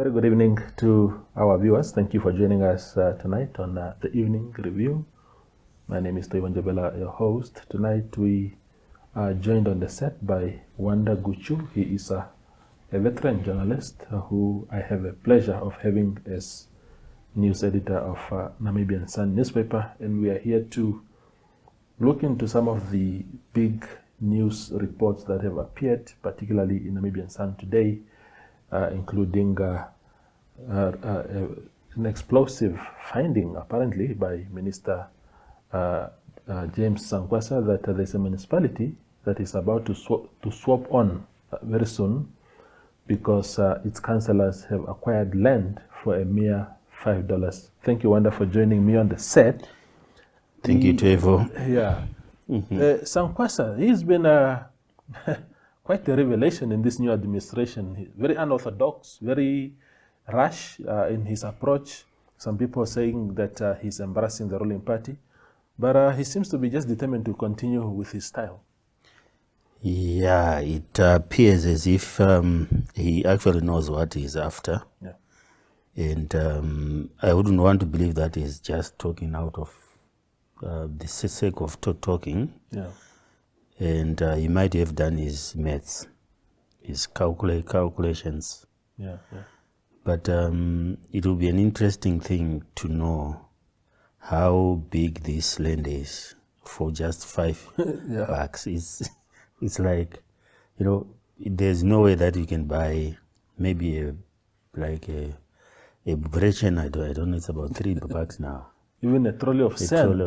very good evening to our viewers. Thank you for joining us tonight on the evening review. My name is Wonder Guchu, your host. Tonight we are joined on the set by Wonder Guchu. He is a veteran journalist who I have a pleasure of having as news editor of Namibian Sun newspaper, and we are here to look into some of the big news reports that have appeared, particularly in Namibian Sun today, including an explosive finding, apparently, by Minister James Sankwasa that there's a municipality that is about to swap on very soon because its councillors have acquired land for a mere $5. Thank you, Wanda, for joining me on the set. Thank you, Trevo. Yeah. Sankwasa, he's been quite a revelation in this new administration. He's very unorthodox, very rash in his approach. Some people are saying that he's embarrassing the ruling party, but he seems to be just determined to continue with his style. Yeah, it appears as if he actually knows what he's after. Yeah. And I wouldn't want to believe that he's just talking out of the sake of talking. Yeah. And he might have done his maths, his calculations. Yeah, yeah. But it will be an interesting thing to know how big this land is for just $5. It's like, you know, there's no way that you can buy maybe a Brechin, I don't know, it's about $3 now. Even a trolley of sand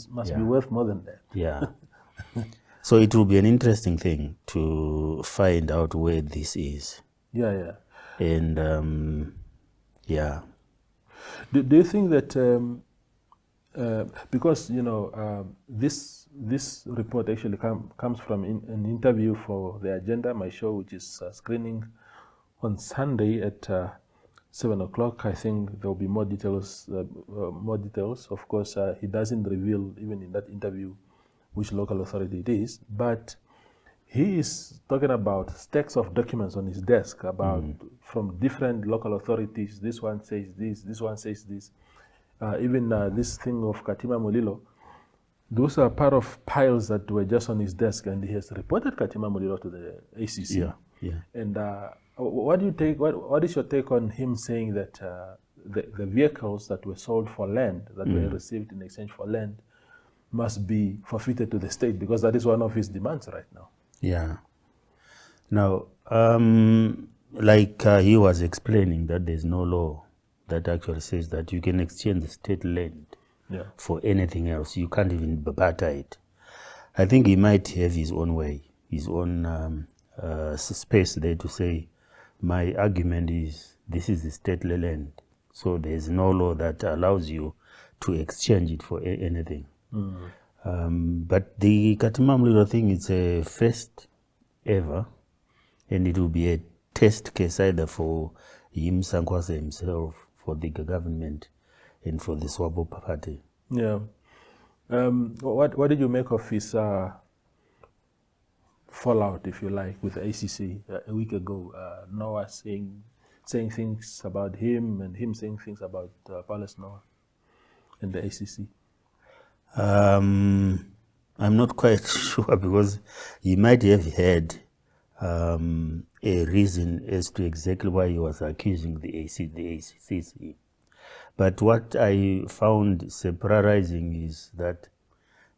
must be worth more than that. Yeah. So it will be an interesting thing to find out where this is. Yeah, yeah. And yeah. Do you think that because you know this report actually comes from an interview for the agenda, my show, which is screening on Sunday at 7 o'clock. I think there will be more details. Of course, he doesn't reveal even in that interview which local authority it is, but he is talking about stacks of documents on his desk about from different local authorities. This one says this one says this. Even this thing of Katima Mulilo, those are part of piles that were just on his desk, and he has reported Katima Mulilo to the ACC. Yeah, yeah. And what do you take? What is your take on him saying that the vehicles that were sold for land, that were received in exchange for land, must be forfeited to the state, because that is one of his demands right now? Yeah. Now, like he was explaining that there's no law that actually says that you can exchange the state land for anything else. You can't even barter it. I think he might have his own way, his own space there to say, my argument is this is the state land, so there's no law that allows you to exchange it for anything. But the Katima Mulilo thing is a first ever, and it will be a test case either for him, Sankwasa himself, for the government, and for the Swapo party. Yeah. What did you make of his fallout, if you like, with the ACC a week ago? Noah saying things about him, and him saying things about Palace Noah and the ACC. I'm not quite sure, because he might have had a reason as to exactly why he was accusing the ACC. But what I found surprising is that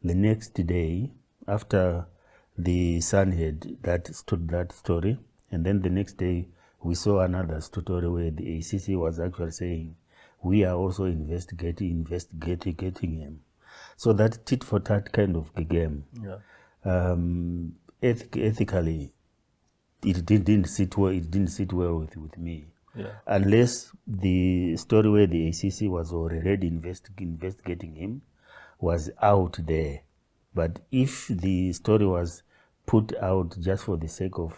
the next day, after the Sun had that story, and then the next day we saw another story where the ACC was actually saying, we are also investigating him. So that tit for tat kind of game. Yeah. Ethically, it didn't sit well. It didn't sit well with me. Yeah. Unless the story where the ACC was already investigating him was out there. But if the story was put out just for the sake of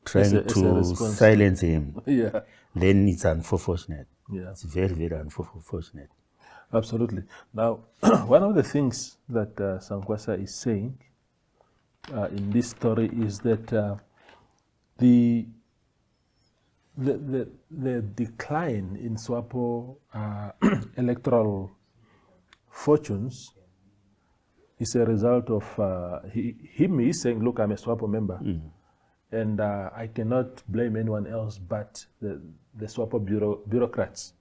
trying to silence him, then it's unfortunate. Yeah. It's very, very unfortunate. Absolutely. Now, one of the things that Sankwasa is saying in this story is that the the decline in SWAPO electoral fortunes is a result of he's saying, look, I'm a SWAPO member, and I cannot blame anyone else but the SWAPO bureaucrats,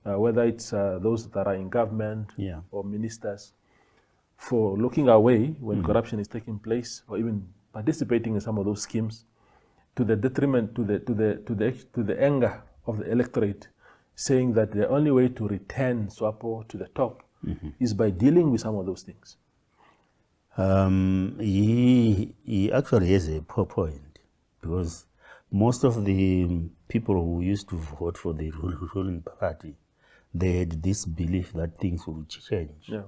whether it's those that are in government or ministers, for looking away when corruption is taking place, or even participating in some of those schemes, to the detriment, to the anger of the electorate, saying that the only way to return SWAPO to the top is by dealing with some of those things. He actually has a poor point, because most of the people who used to vote for the ruling party, they had this belief that things will change. Yeah.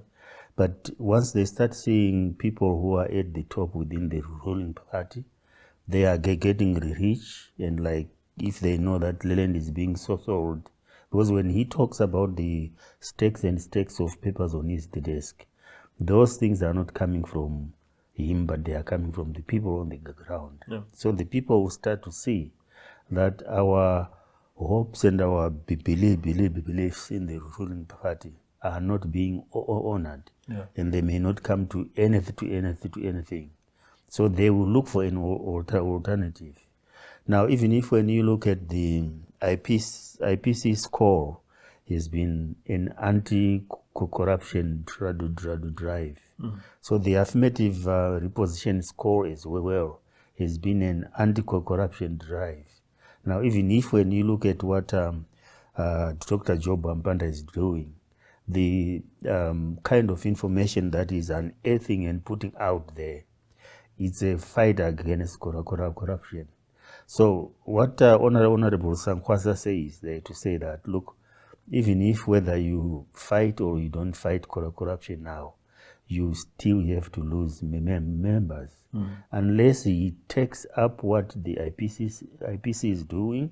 But once they start seeing people who are at the top within the ruling party, they are getting rich, and like if they know that land is being sold, because when he talks about the stacks and stacks of papers on his desk, those things are not coming from him, but they are coming from the people on the ground. Yeah. So the people will start to see that our hopes and our beliefs in the ruling party are not being honored, and they may not come to anything. So they will look for an alternative. Now, even if when you look at the IPC score, has been an anti-corruption drive. So the affirmative reposition score as well has been an anti-corruption drive. Now, even if when you look at what Dr. Job Ampanda is doing, the kind of information that is unearthing and putting out there, it's a fight against corruption. So what Honorable Sankwasa says there, to say that, look, even if whether you fight or you don't fight corruption now, you still have to lose members. Unless he takes up what the IPC is doing,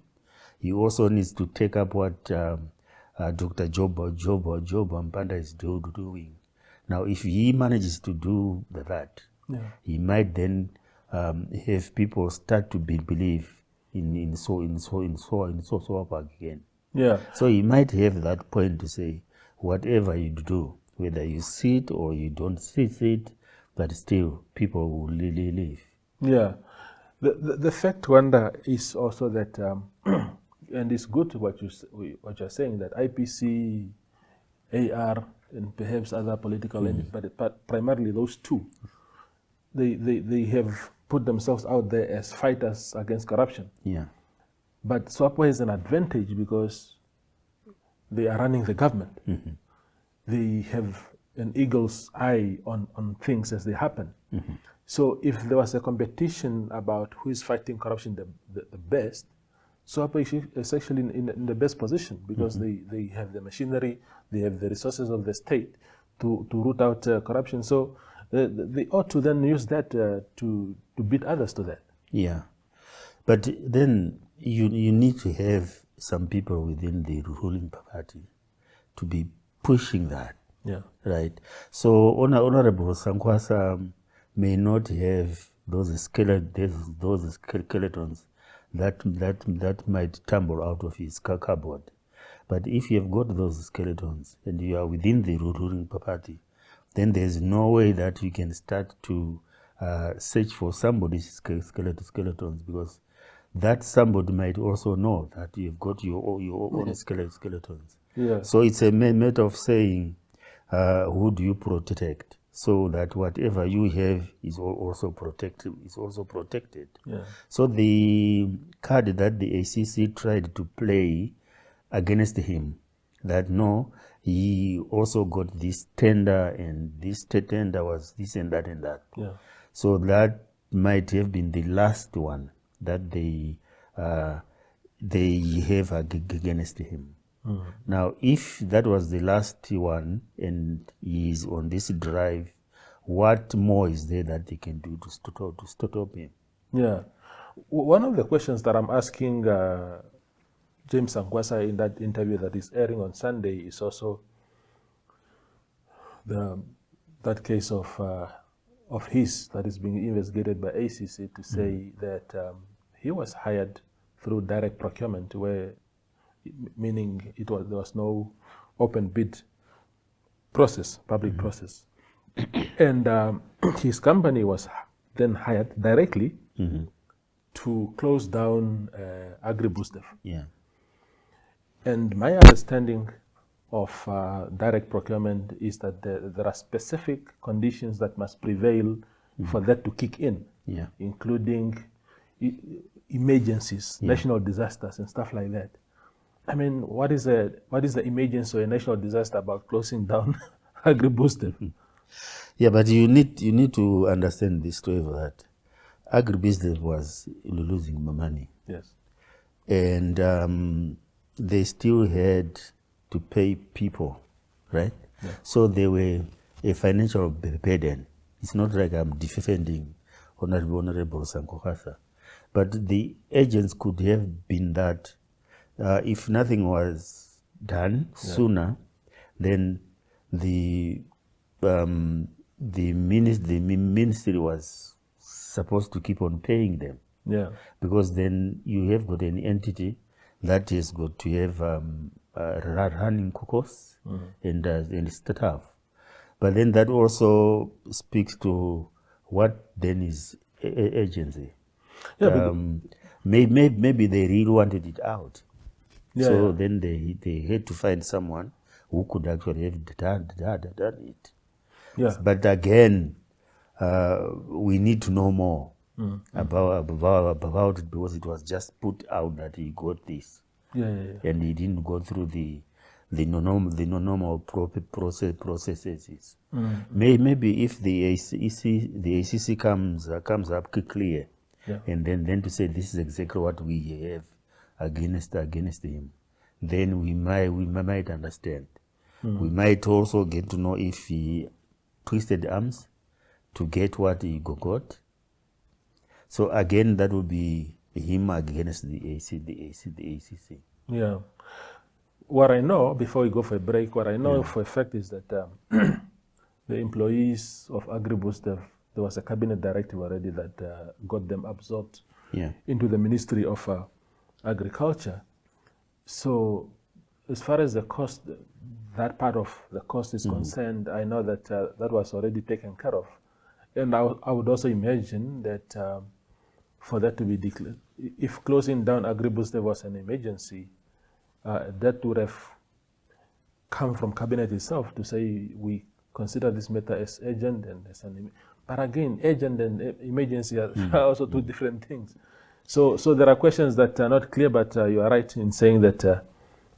he also needs to take up what Dr. Job Ampanda is doing. Now, if he manages to do that, he might then have people start to believe in SWAPO again. Yeah. So he might have that point to say, whatever you do, whether you sit or you don't sit, but still people will live. Yeah. The fact, Wanda, is also that, and it's good what you're saying, that IPC, AR, and perhaps other political entities, but primarily those two, they have put themselves out there as fighters against corruption. Yeah. But SWAPO has an advantage because they are running the government. They have an eagle's eye on things as they happen. So if there was a competition about who is fighting corruption the best, SWAPO is actually in the best position, because they have the machinery, they have the resources of the state to root out corruption. So they ought to then use that to beat others to that. Yeah. But then you need to have some people within the ruling party to be pushing that. Yeah. Right. So Honorable Sankwasa may not have those skeletons that might tumble out of his cupboard. But if you have got those skeletons and you are within the ruling party, then there's no way that you can start to search for somebody's skeletons, because that somebody might also know that you've got your own skeletons. Yeah. So it's a matter of saying, who do you protect, so that whatever you have is also protected. Yeah. So the card that the ACC tried to play against him, that no, he also got this tender, and this tender was this and that and that. Yeah. So that might have been the last one that they have against him. Now, if that was the last one and he is on this drive, what more is there that they can do to stop him? Yeah. One of the questions that I'm asking James Sankwasa in that interview that is airing on Sunday is also that case of his that is being investigated by ACC, to say that he was hired through direct procurement, where meaning there was no open bid process, public process, and his company was then hired directly to close down AgriBoost. Yeah. And my understanding of direct procurement is that there are specific conditions that must prevail for that to kick in, including emergencies, national disasters, and stuff like that. I mean, what is the emergency or a national disaster about closing down AgriBoost? Yeah, but you need to understand this story of that. AgriBusiness was losing money. Yes. And they still had to pay people, right? Yeah. So they were a financial burden. It's not like I'm defending Honorable Sankwasa, but the agents could have been that if nothing was done sooner, then the ministry was supposed to keep on paying them. Yeah. Because then you have got an entity that has got to have running costs and staff. But then that also speaks to what then is agency. Yeah, maybe they really wanted it out. Yeah, So yeah. then they had to find someone who could actually have done it. Yeah. But again, we need to know more about it, because it was just put out that he got this, and he didn't go through the normal processes. Maybe if the ACC comes up clear, and then to say this is exactly what we have against him, then we might understand. We might also get to know if he twisted arms to get what he got. So again, that would be him against the ACC. Yeah. What I know, before we go for a break, what I know for a fact is that the employees of AgriBoost, there was a cabinet directive already that got them absorbed into the Ministry of Agriculture. So as far as the cost, that part of the cost is concerned, I know that that was already taken care of. And I would also imagine that for that to be declared, if closing down AgriBoost was an emergency, that would have come from cabinet itself to say we consider this matter as urgent and as an. But again, urgent and emergency are also two different things. So there are questions that are not clear, but you are right in saying that.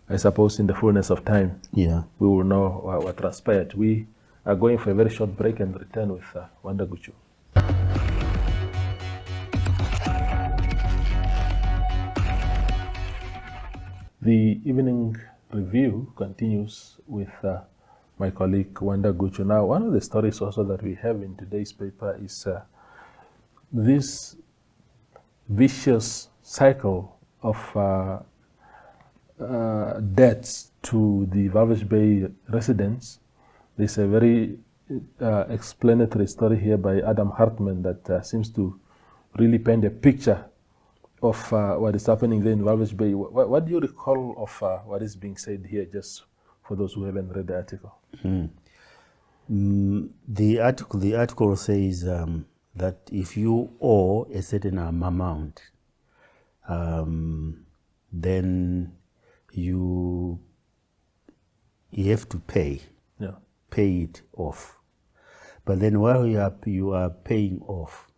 I suppose in the fullness of time, we will know what transpired. We are going for a very short break and return with Wonder Guchu. The evening review continues with my colleague Wonder Guchu. Now, one of the stories also that we have in today's paper is this vicious cycle of debts to the Walvis Bay residents. There's a very explanatory story here by Adam Hartman that seems to really paint a picture of what is happening there in Walvis Bay. What do you recall of what is being said here, just for those who haven't read the article? The article says that if you owe a certain amount, then you have to pay it off. But then while you are paying off,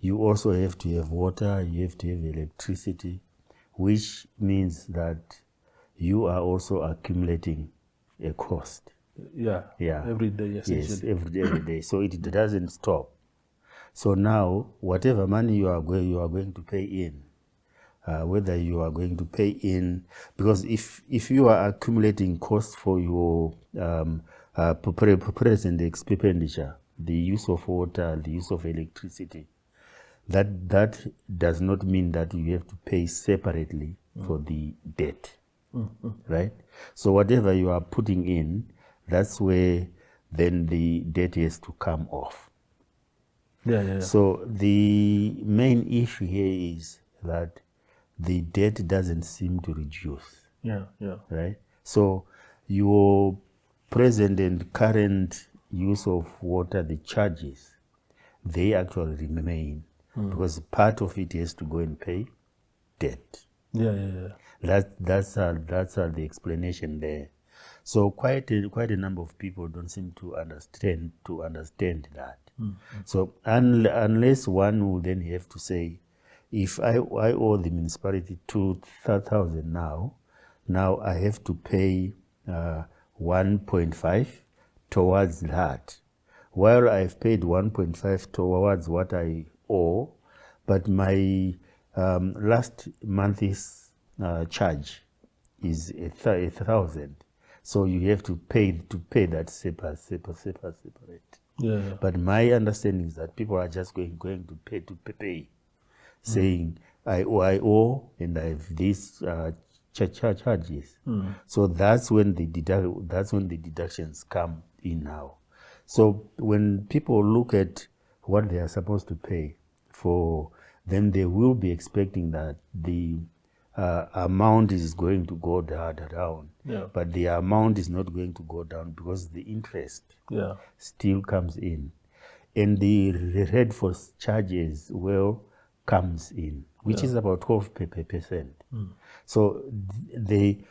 you also have to have water, you have to have electricity, which means that you are also accumulating a cost. Every day, essentially. Yes, every day. So it doesn't stop. So now, whatever money you are going to pay in, whether you are going to pay in, because if you are accumulating costs for your present expenditure, the use of water, the use of electricity, that does not mean that you have to pay separately for the debt, right? So whatever you are putting in, that's where then the debt has to come off. So the main issue here is that the debt doesn't seem to reduce. Yeah. Right? So your present and current use of water, the charges, they actually remain because part of it has to go and pay debt. Yeah. That's the explanation there. So quite a number of people don't seem to understand that. So unless one will then have to say, if I owe the municipality 2,000 now I have to pay 1.5 towards that. While I've paid 1.5 towards what I owe, but my last month's charge is 1,000. So you have to pay that separate. Yeah. But my understanding is that people are just going to pay, saying I owe, and I have these charges. So that's when the deductions come in now. So when people look at what they are supposed to pay for, then they will be expecting that the amount is going to go down. Yeah. But the amount is not going to go down because the interest still comes in. And the red force charges comes in, which is about 12%. So the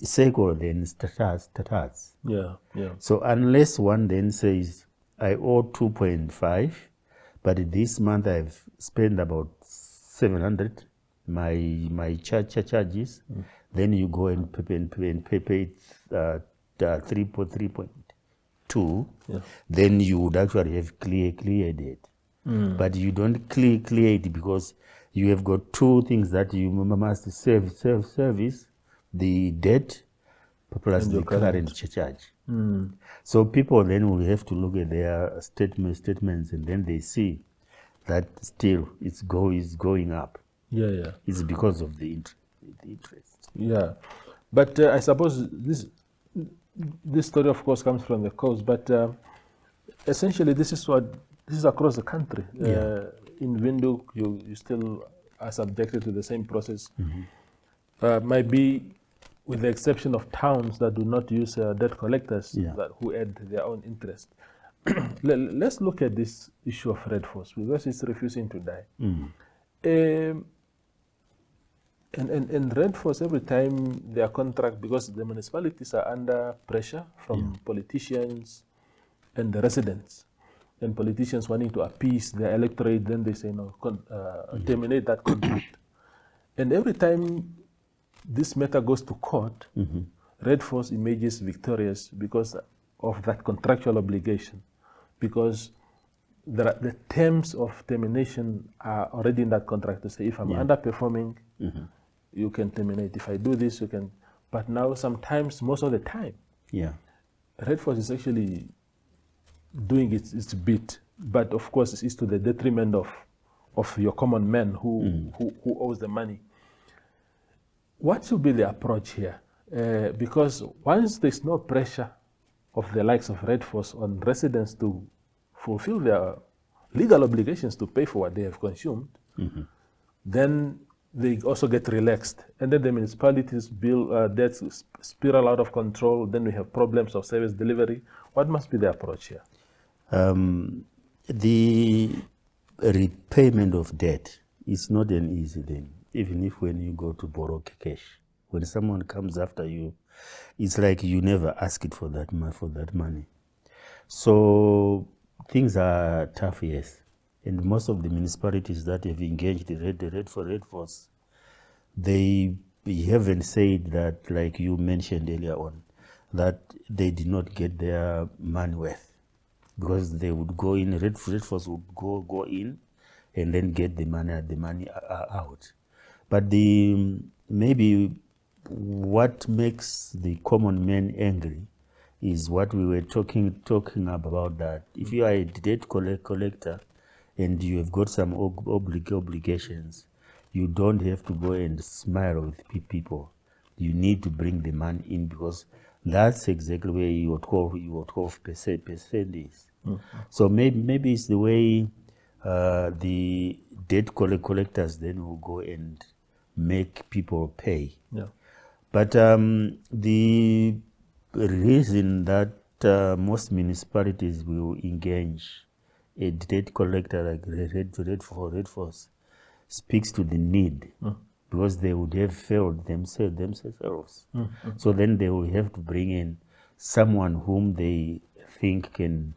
cycle then starts. Yeah. So unless one then says, I owe 2.5, but this month I've spent about 700, my charges, then you go and pay 3.2, then you would actually have cleared it. But you don't clear it because you have got two things that you must service, the debt plus the current charge. So people then will have to look at their statements, and then they see that still is going up. Yeah. It's because of the interest. Yeah, but I suppose this story, of course, comes from the coast. But essentially, this is across the country. In Windhoek, you still are subjected to the same process. Might be with the exception of towns that do not use debt collectors, who add their own interest. Let's look at this issue of Red Force, because it's refusing to die. And Red Force, every time their contract, because the municipalities are under pressure from politicians and the residents, and politicians wanting to appease their electorate, then they say, no, terminate that contract. And every time this matter goes to court, Red Force emerges victorious because of that contractual obligation, because the terms of termination are already in that contract to say, if I'm underperforming, you can terminate. If I do this, you can. But now, sometimes, most of the time, Red Force is actually doing its bit. But of course, it's to the detriment of your common man who owes the money. What should be the approach here? Because once there's no pressure of the likes of Red Force on residents to fulfill their legal obligations to pay for what they have consumed, then they also get relaxed. And then the municipalities' debts spiral out of control. Then we have problems of service delivery. What must be the approach here? The repayment of debt is not an easy thing. Even if when you go to borrow cash, when someone comes after you, it's like you never asked for that money. So things are tough, yes. And most of the municipalities that have engaged the Red Force, they haven't said that, like you mentioned earlier on, that they did not get their money worth, because they would go in, Red Force would go in, and then get the money out. But maybe what makes the common man angry is what we were talking about, that if you are a debt collector and you have got some obligations, you don't have to go and smile with people. You need to bring the money in, because that's exactly where your 12% is. So maybe it's the way the debt collectors then will go and make people pay. Yeah. But the reason that most municipalities will engage a debt collector like Red Force speaks to the need, because they would have failed themselves. So then they will have to bring in someone whom they think can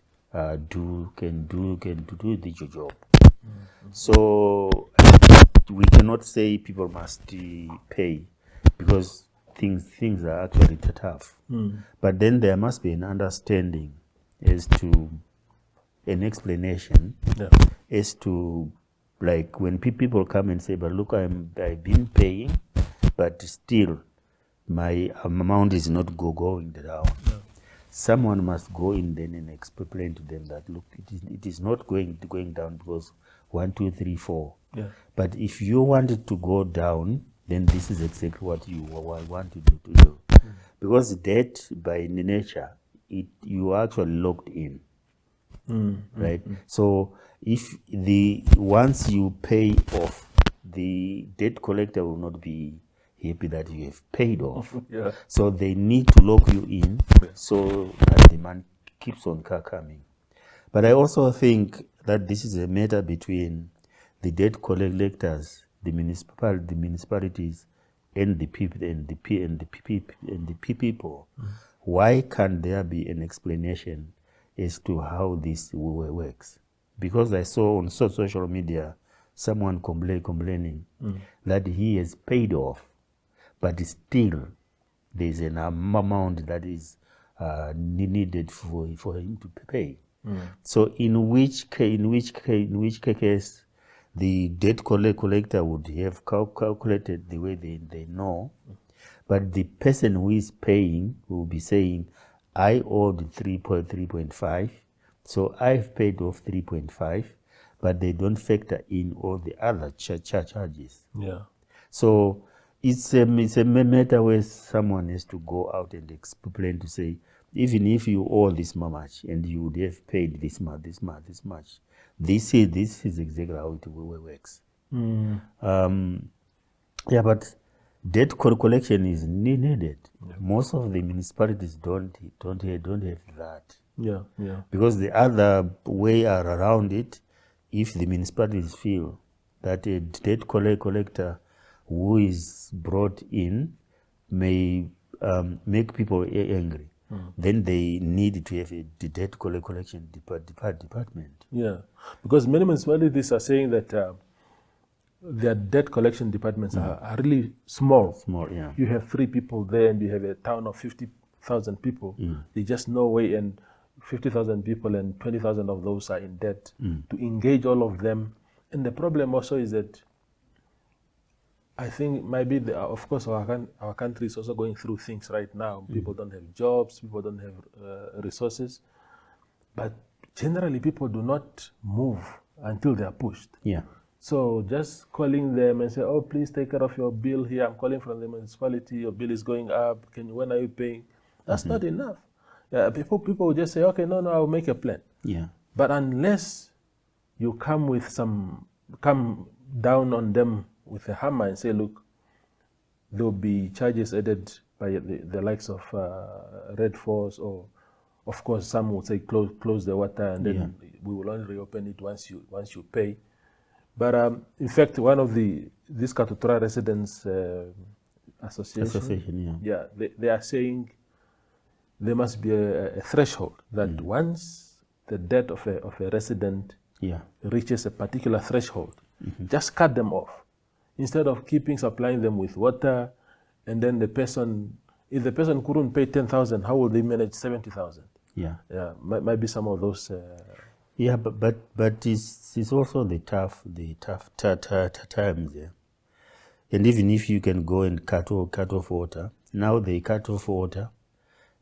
do the job. So we cannot say people must pay, because things are actually tough. But then there must be an understanding as to an explanation as to, like, when people come and say, but look, I've been paying, but still my amount is not going down. Someone must go in then and explain to them that, look, it is not going down because 1, 2, 3, 4. Yeah. But if you want it to go down, then this is exactly what you want to do. Because debt by nature, you are actually locked in. Right? So if once you pay off, the debt collector will not be happy that you have paid off. Yeah. So they need to lock you in so that the man keeps on coming. But I also think that this is a matter between the debt collectors, the municipalities, and the people and the people. Why can't there be an explanation as to how this works? Because I saw on social media someone complaining that he has paid off, but still there's an amount that is needed for him to pay. So in which case the debt collector would have calculated the way they know, but the person who is paying will be saying, I owed 3.5, so I've paid off 3.5, but they don't factor in all the other charges. Yeah. So it's a matter where someone has to go out and explain to say, even if you owe this much and you would have paid this much, this is exactly how it works. Yeah, but debt collection is needed. Yeah. Most of the municipalities don't have that. Yeah, yeah. Because the other way around it, if the municipalities feel that a debt collector who is brought in may make people angry, then they need to have a debt collection department. Yeah, because many municipalities are saying that their debt collection departments are really small. Small, yeah. You have 3 people there and you have a town of 50,000 people. There's just no way, and 50,000 people and 20,000 of those are in debt to engage all of them. And the problem also is that I think maybe, of course, our country is also going through things right now. People don't have jobs, people don't have resources. But generally, people do not move until they are pushed. Yeah. So just calling them and say, oh, please take care of your bill here. I'm calling from the municipality. Your bill is going up. When are you paying? That's not enough. Yeah, people will just say, okay, no, I'll make a plan. Yeah. But unless you come down on them with a hammer and say, look, there'll be charges added by the likes of Red Force, or of course some will say close the water and then we will only reopen it once you pay. But in fact, one of this Katutura Residents Association, they are saying there must be a threshold that once the debt of a resident reaches a particular threshold, just cut them off. Instead of supplying them with water, and then if the person couldn't pay 10,000, how will they manage 70,000? Yeah. Yeah, might be some of those. Yeah, but it's also the tough times. Yeah. And even if you can go and cut off water, now they cut off water,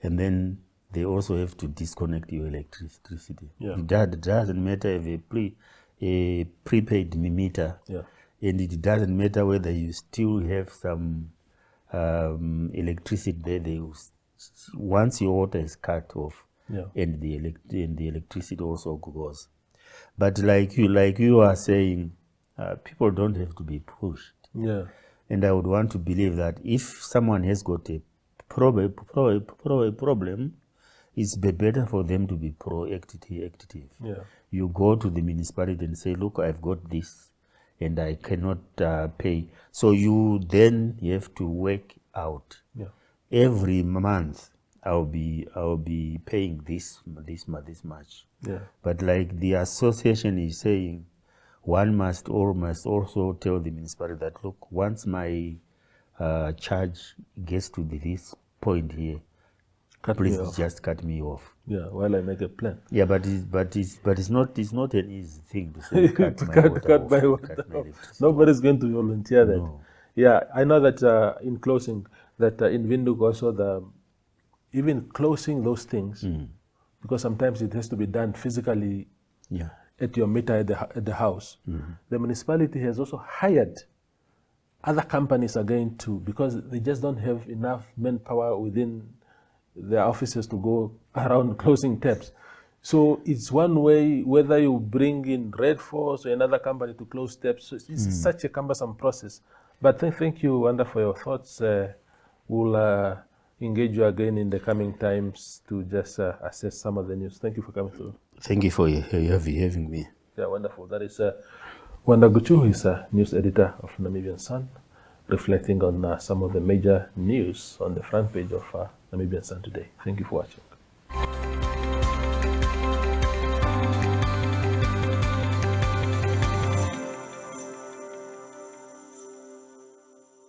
and then they also have to disconnect your electricity. Yeah. It doesn't matter if a prepaid meter. Yeah. And it doesn't matter whether you still have some electricity there. Once your water is cut off, and the electricity also goes. But like you are saying, people don't have to be pushed. Yeah. And I would want to believe that if someone has got a problem, it's better for them to be proactive. Yeah. You go to the municipality and say, look, I've got this and I cannot pay. So you then have to work out. Yeah. Every month I'll be paying this much. Yeah. But like the association is saying, one must also tell the municipality that, look, once my charge gets to this point here, please just cut me off. Yeah, while I make a plan. Yeah, but it's not an easy thing to say cut my water off. Nobody's going to volunteer that. No. Yeah, I know that in closing, that in Windhoek also even closing those things, because sometimes it has to be done physically. Yeah. At your meter at the house. The municipality has also hired other companies again too, because they just don't have enough manpower within their offices to go around closing taps. So it's one way, whether you bring in Red Force or another company to close taps. So it's such a cumbersome process. But thank you, Wanda, for your thoughts. We'll engage you again in the coming times to just assess some of the news. Thank you for coming through. Thank you for having me. Yeah, wonderful. That is Wonder Guchu, who is a news editor of Namibian Sun, reflecting on some of the major news on the front page of Namibian Sun today. Thank you for watching.